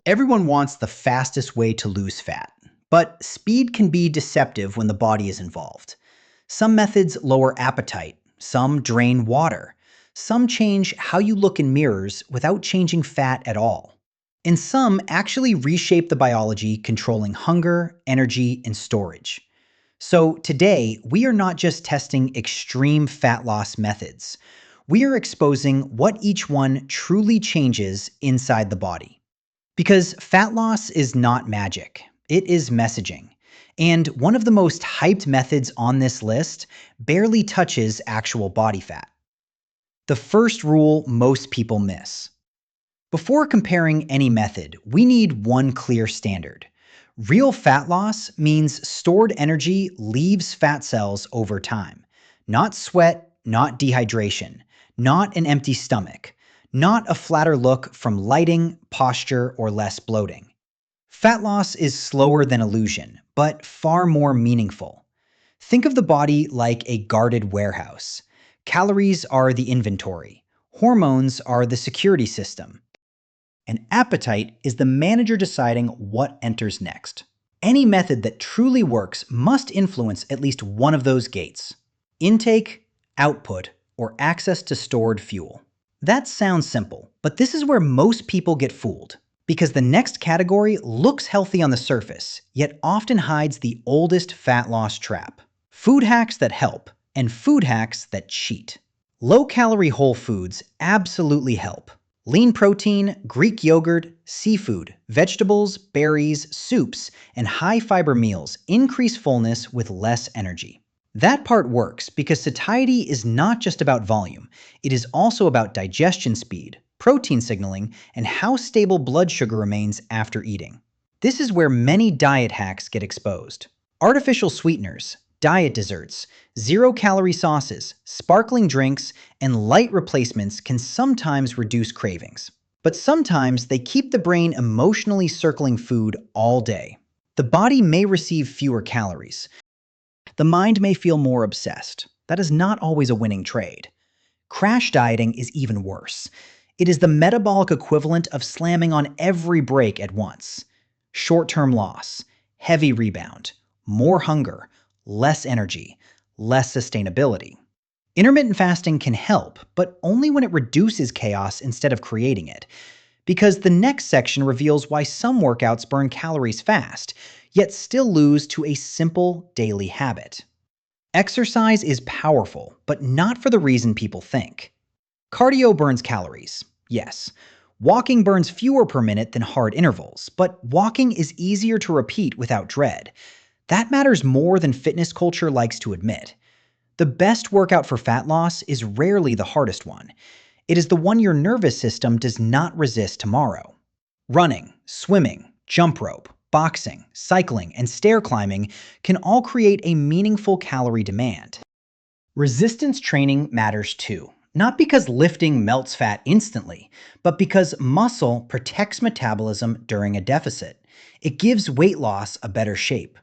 Everyone wants the fastest way to lose fat, but speed can be deceptive when the body is involved. Some methods lower appetite, some drain water, some change how you look in mirrors without changing fat at all. And some actually reshape the biology controlling hunger, energy, and storage. So today, we are not just testing extreme fat loss methods. We are exposing what each one truly changes inside the body. Because fat loss is not magic, it is messaging. And one of the most hyped methods on this list barely touches actual body fat. The first rule most people miss. Before comparing any method, we need one clear standard. Real fat loss means stored energy leaves fat cells over time. Not sweat, not dehydration, not an empty stomach, not a flatter look from lighting, posture, or less bloating. Fat loss is slower than illusion, but far more meaningful. Think of the body like a guarded warehouse. Calories are the inventory. Hormones are the security system. And appetite is the manager deciding what enters next. Any method that truly works must influence at least one of those gates: intake, output, or access to stored fuel. That sounds simple, but this is where most people get fooled. Because the next category looks healthy on the surface, yet often hides the oldest fat loss trap: food hacks that help and food hacks that cheat. Low-calorie whole foods absolutely help. Lean protein, Greek yogurt, seafood, vegetables, berries, soups, and high-fiber meals increase fullness with less energy. That part works because satiety is not just about volume, it is also about digestion speed, protein signaling, and how stable blood sugar remains after eating. This is where many diet hacks get exposed. Artificial sweeteners, diet desserts, zero-calorie sauces, sparkling drinks, and light replacements can sometimes reduce cravings. But sometimes they keep the brain emotionally circling food all day. The body may receive fewer calories. The mind may feel more obsessed. That is not always a winning trade. Crash dieting is even worse. It is the metabolic equivalent of slamming on every brake at once. Short-term loss, heavy rebound, more hunger, less energy, less sustainability. Intermittent fasting can help, but only when it reduces chaos instead of creating it. Because the next section reveals why some workouts burn calories fast, yet still lose to a simple daily habit. Exercise is powerful, but not for the reason people think. Cardio burns calories, yes. Walking burns fewer per minute than hard intervals, but walking is easier to repeat without dread. That matters more than fitness culture likes to admit. The best workout for fat loss is rarely the hardest one. It is the one your nervous system does not resist tomorrow. Running, swimming, jump rope, boxing, cycling, and stair climbing can all create a meaningful calorie demand. Resistance training matters too, not because lifting melts fat instantly, but because muscle protects metabolism during a deficit. It gives weight loss a better shape.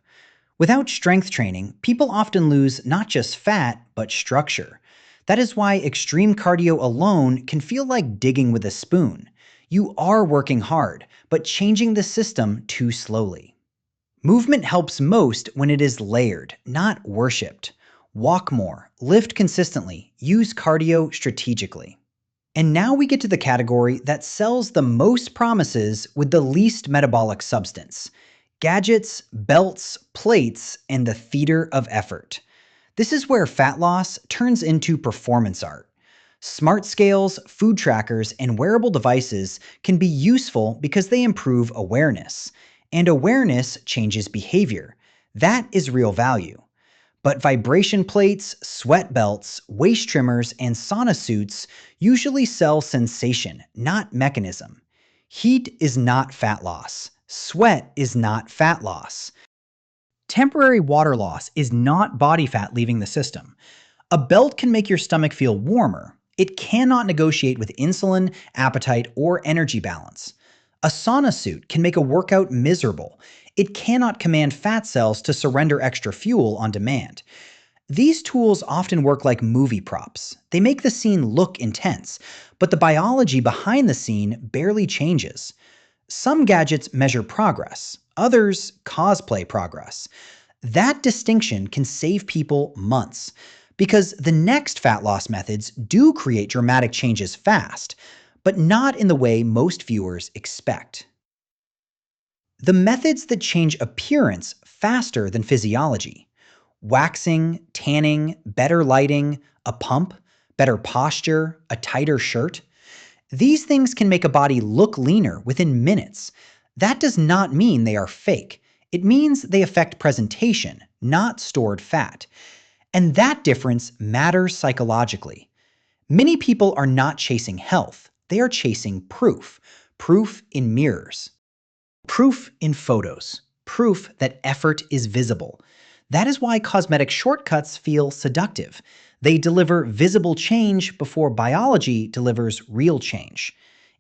Without strength training, people often lose not just fat, but structure. That is why extreme cardio alone can feel like digging with a spoon. You are working hard, but changing the system too slowly. Movement helps most when it is layered, not worshipped. Walk more, lift consistently, use cardio strategically. And now we get to the category that sells the most promises with the least metabolic substance: gadgets, belts, plates, and the theater of effort. This is where fat loss turns into performance art. Smart scales, food trackers, and wearable devices can be useful because they improve awareness. And awareness changes behavior. That is real value. But vibration plates, sweat belts, waist trimmers, and sauna suits usually sell sensation, not mechanism. Heat is not fat loss. Sweat is not fat loss. Temporary water loss is not body fat leaving the system. A belt can make your stomach feel warmer. It cannot negotiate with insulin, appetite, or energy balance. A sauna suit can make a workout miserable. It cannot command fat cells to surrender extra fuel on demand. These tools often work like movie props. They make the scene look intense, but the biology behind the scene barely changes. Some gadgets measure progress, others cosplay progress. That distinction can save people months, because the next fat loss methods do create dramatic changes fast, but not in the way most viewers expect. The methods that change appearance faster than physiology, waxing, tanning, better lighting, a pump, better posture, a tighter shirt, these things can make a body look leaner within minutes. That does not mean they are fake. It means they affect presentation, not stored fat. And that difference matters psychologically. Many people are not chasing health. They are chasing proof. Proof in mirrors. Proof in photos. Proof that effort is visible. That is why cosmetic shortcuts feel seductive. They deliver visible change before biology delivers real change.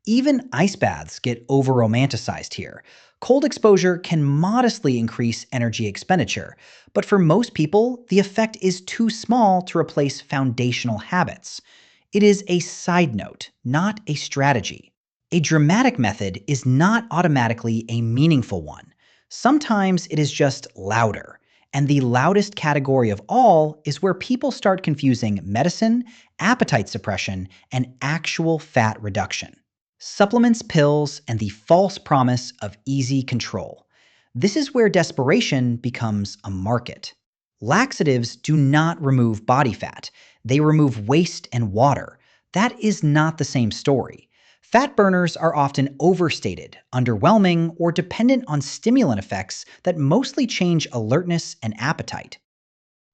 Even ice baths get over-romanticized here. Cold exposure can modestly increase energy expenditure, but for most people, the effect is too small to replace foundational habits. It is a side note, not a strategy. A dramatic method is not automatically a meaningful one. Sometimes it is just louder. And the loudest category of all is where people start confusing medicine, appetite suppression, and actual fat reduction. Supplements, pills, and the false promise of easy control. This is where desperation becomes a market. Laxatives do not remove body fat. They remove waste and water. That is not the same story. Fat burners are often overstated, underwhelming, or dependent on stimulant effects that mostly change alertness and appetite.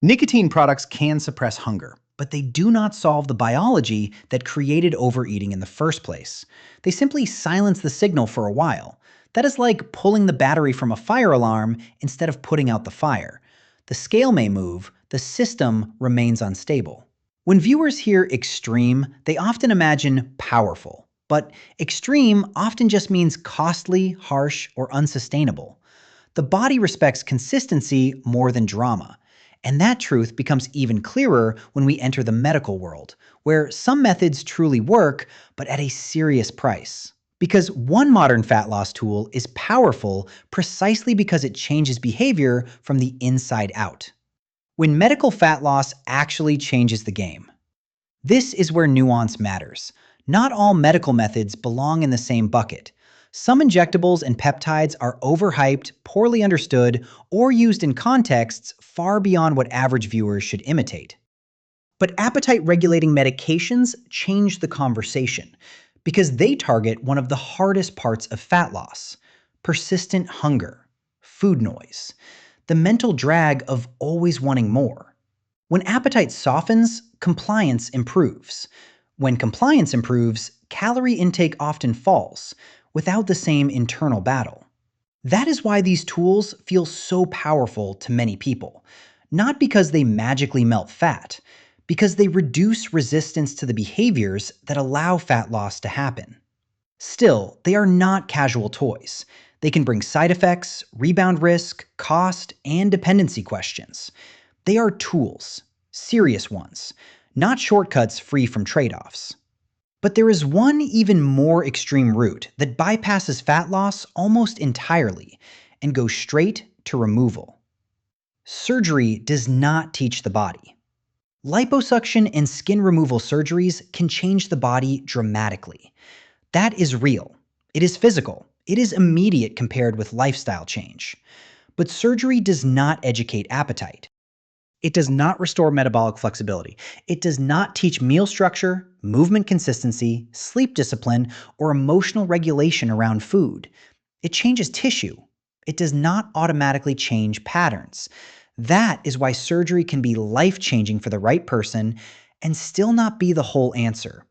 Nicotine products can suppress hunger, but they do not solve the biology that created overeating in the first place. They simply silence the signal for a while. That is like pulling the battery from a fire alarm instead of putting out the fire. The scale may move, the system remains unstable. When viewers hear extreme, they often imagine powerful. But extreme often just means costly, harsh, or unsustainable. The body respects consistency more than drama. And that truth becomes even clearer when we enter the medical world, where some methods truly work, but at a serious price. Because one modern fat loss tool is powerful precisely because it changes behavior from the inside out. When medical fat loss actually changes the game. This is where nuance matters. Not all medical methods belong in the same bucket. Some injectables and peptides are overhyped, poorly understood, or used in contexts far beyond what average viewers should imitate. But appetite-regulating medications change the conversation because they target one of the hardest parts of fat loss: persistent hunger, food noise, the mental drag of always wanting more. When appetite softens, compliance improves. When compliance improves, calorie intake often falls, without the same internal battle. That is why these tools feel so powerful to many people. Not because they magically melt fat, because they reduce resistance to the behaviors that allow fat loss to happen. Still, they are not casual toys. They can bring side effects, rebound risk, cost, and dependency questions. They are tools, serious ones, not shortcuts free from trade-offs. But there is one even more extreme route that bypasses fat loss almost entirely and goes straight to removal. Surgery does not teach the body. Liposuction and skin removal surgeries can change the body dramatically. That is real. It is physical. It is immediate compared with lifestyle change. But surgery does not educate appetite. It does not restore metabolic flexibility. It does not teach meal structure, movement consistency, sleep discipline, or emotional regulation around food. It changes tissue. It does not automatically change patterns. That is why surgery can be life-changing for the right person and still not be the whole answer.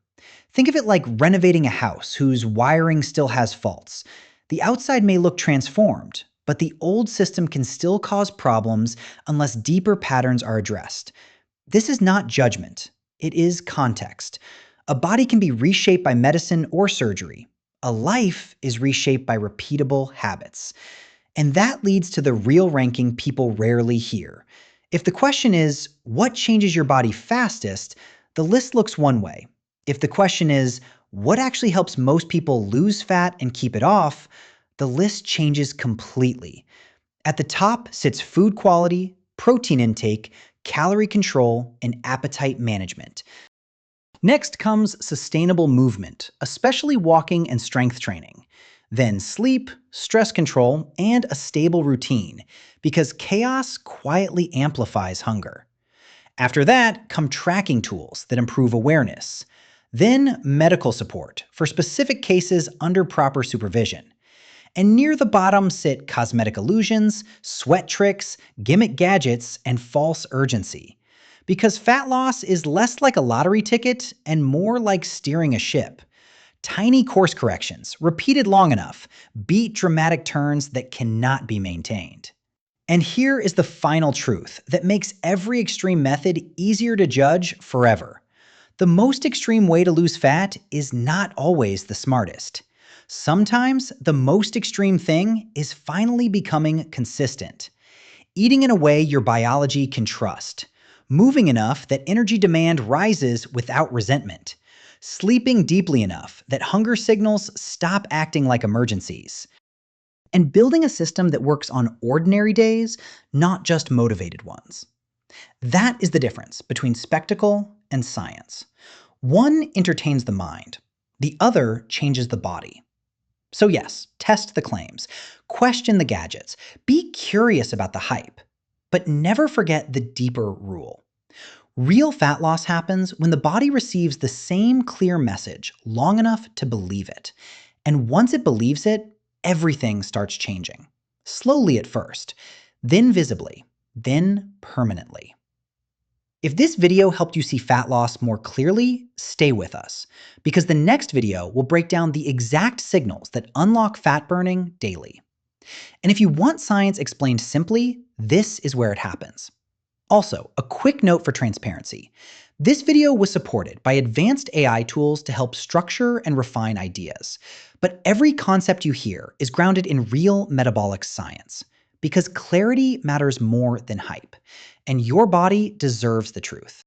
Think of it like renovating a house whose wiring still has faults. The outside may look transformed, but the old system can still cause problems unless deeper patterns are addressed. This is not judgment. It is context. A body can be reshaped by medicine or surgery. A life is reshaped by repeatable habits. And that leads to the real ranking people rarely hear. If the question is, what changes your body fastest, the list looks one way. If the question is, what actually helps most people lose fat and keep it off, the list changes completely. At the top sits food quality, protein intake, calorie control, and appetite management. Next comes sustainable movement, especially walking and strength training. Then sleep, stress control, and a stable routine, because chaos quietly amplifies hunger. After that come tracking tools that improve awareness. Then medical support for specific cases under proper supervision. And near the bottom sit cosmetic illusions, sweat tricks, gimmick gadgets, and false urgency. Because fat loss is less like a lottery ticket and more like steering a ship. Tiny course corrections, repeated long enough, beat dramatic turns that cannot be maintained. And here is the final truth that makes every extreme method easier to judge forever. The most extreme way to lose fat is not always the smartest. Sometimes the most extreme thing is finally becoming consistent. Eating in a way your biology can trust. Moving enough that energy demand rises without resentment. Sleeping deeply enough that hunger signals stop acting like emergencies. And building a system that works on ordinary days, not just motivated ones. That is the difference between spectacle and science. One entertains the mind, the other changes the body. So yes, test the claims, question the gadgets, be curious about the hype, but never forget the deeper rule. Real fat loss happens when the body receives the same clear message long enough to believe it. And once it believes it, everything starts changing. Slowly at first, then visibly, then permanently. If this video helped you see fat loss more clearly, stay with us, because the next video will break down the exact signals that unlock fat burning daily. And if you want science explained simply, this is where it happens. Also, a quick note for transparency. This video was supported by advanced AI tools to help structure and refine ideas. But every concept you hear is grounded in real metabolic science, because clarity matters more than hype, and your body deserves the truth.